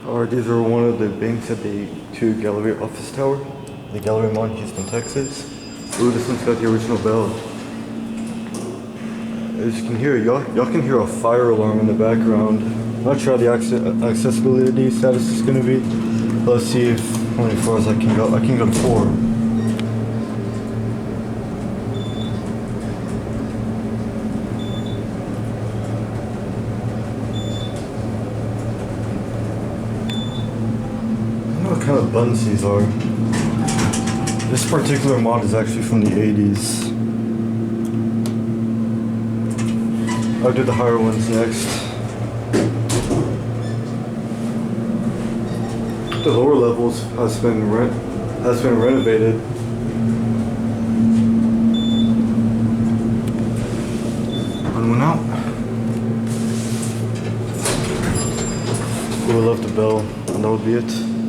Alright, these are one of the banks at the 2 Galleria office tower. The Galleria Mall in Houston, Texas. Ooh, this one's got the original bell. As you can hear, y'all can hear a fire alarm in the background. I'm not sure how the accessibility status is going to be. Let's see if how many floors I can go. I can go to 4. What kind of buttons these are. This particular mod is actually from the 80s. I'll do the higher ones next. The lower levels has been renovated. One went out. We love the bell, and that would be it.